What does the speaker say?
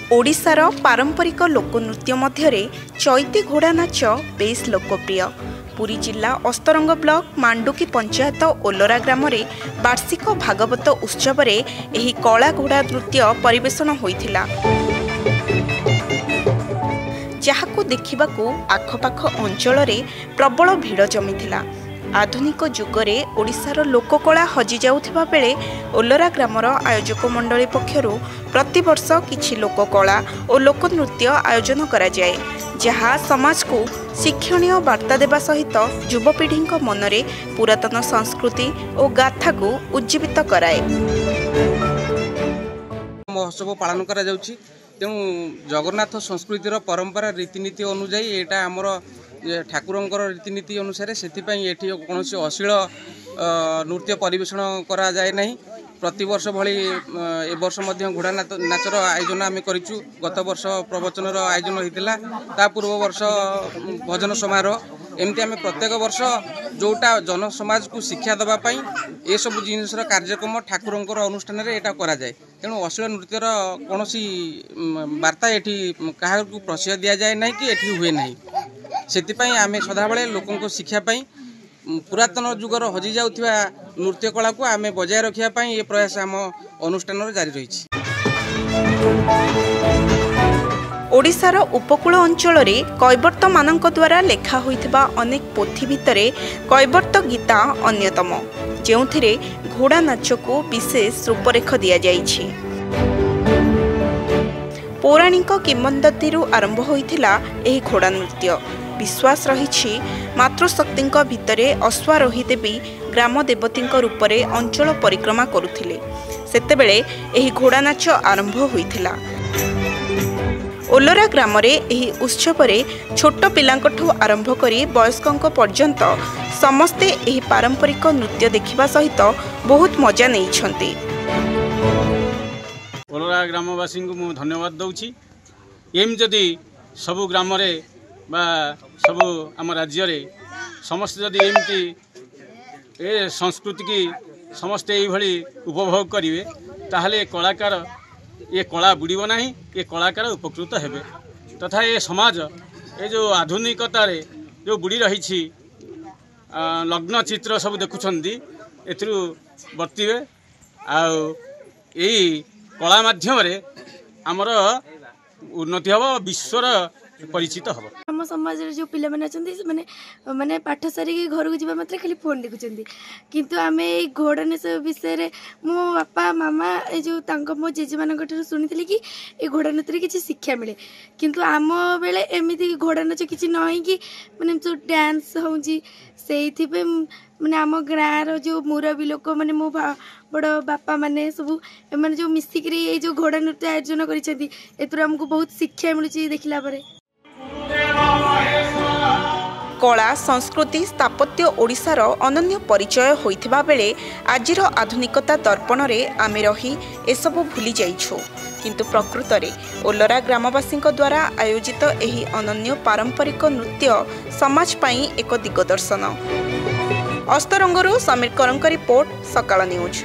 ओडिशार पारंपरिक लोकनृत्य मध्य चैती घोड़ा नाच बेस लोकप्रिय। पुरी जिला अस्तरंग ब्लॉक मांडुकी पंचायत ओलोरा ग्राम रे वार्षिक भागवत उत्सव रे एही कला घोड़ा नृत्य परिवेषण होइथिला, जहाकू देखिबाकू आखपाख अंचल रे प्रबल भिड़ जमिथिला। आधुनिक जुगरे ओडिशार लोककला हजि जाउथिबा बेले ओलोरा ग्रामर आयोजक मंडली पक्षरु प्रतिवर्ष किछि लोककला और लोकनृत्य आयोजन करा जाए, जहा समाज को शिक्षणीय वार्ता देवा सहित युवपीढ़ी मनरे पुरातन संस्कृति और गाथा को उज्जीवित कराए। महोत्सव पालन करा जाउछि, तेणु जगन्नाथ संस्कृतिर परंपरा रीतिनीति अनुसार एटा आमर ठाकुरंकर रीतिनीति अनुसार से कौन अश्लील नृत्य परिवेषण करा जाए नहीं। प्रतिवर्ष भली ए वर्ष घोड़ा नाचर आयोजन आम करूँ। गत वर्ष प्रवचनर आयोजन होता, ता पूर्व वर्ष भजन समारोह, एमती आम प्रत्येक वर्ष जोटा जन समाज को शिक्षा देवाई ये सब जिनसर कार्यक्रम ठाकुरंकर अनुष्ठान एटा करा जाए। तेणु अश्लील नृत्यर कौन वार्ता ये क्या प्रश्रय दि जाए ना कि ये हुए ना, से आम सदाबले लोकों शिक्षा पुरातन जुगर हजि जाउथिबा नृत्य कला को आम बजाय रखा ये प्रयास आम अनुष्ठान जारी रही। ओडिशार उपकूल अंचल रे कैवर्त मानक द्वारा लेखा होइथिबा अनेक पोथी भितरे कैवर्त गीता अन्यतम, जेउथिरे घोड़ा नाच को विशेष रूपरेख दिया जाइछि। पौराणिक किंवदंती आरंभ होइथिला एही घोड़ा नृत्य। विश्वास रही मातृशक्ति भितरे अश्वारोही देवी ग्राम देवती रूप में अंचल परिक्रमा करुथिले, सेतेबेले एही घोड़ा नाच आरंभ होइथिला। ओलोरा ग्राम रे एही उत्सव रे छोट पिलांकठू आरंभ करी वयस्कंक पर्यंत समस्ते एही पारंपरिक नृत्य देखिबा सहित बहुत मजा नैछंती। ओलोरा ग्रामवासी को मु धन्यवाद दउछि। एम जदि सबु ग्राम रे बा सबु आम राज्य रे समस्त जदि एमती ए संस्कृति की समस्ते यही उपभोग करेंगे, ताहले कलाकार ये कला बुड़ब ना, ये कलाकार उपकृत हेबे। तथा ये समाज ये जो आधुनिकतार जो बुड़ी रही लग्न चित्र सब देखुंट एथु बर्तवे आई कला माध्यम आमर उन्नति हम विश्वर परिचित हम। आम समाज जो पिला माने माने पाठ सारिक घर को जावा मात्र खाली फोन देखुं, किंतु आम ये घोड़ा नाच विषय मो बापा मामा ये जो मो जेजे मान शुणी कि ये घोड़ा नृत्य किसी शिक्षा मिले, किंतु आम बेले एमती घोड़ा नाच कि न कि माने जो डांस होची से माने आम गाँव जो मुरबी लोक माने मो बड़ बापा माने सब एम जो मिसिक ये जो घोड़ा नृत्य आयोजन करमको बहुत शिक्षा मिलूँ देखला परे। कला संस्कृति स्थापत्य ओडिशार अनन्य परिचय होइथिबा बेले आजिर आधुनिकता दर्पण रे आमे रही एसबु भूली जाइछु, किंतु प्रकृत रे ओलोरा ग्रामवासी द्वारा आयोजित एही अनन्य पारंपरिक नृत्य समाज पाई एक दिगदर्शन। अस्तरंगरू समीर करंक रिपोर्ट, सकाळ न्यूज।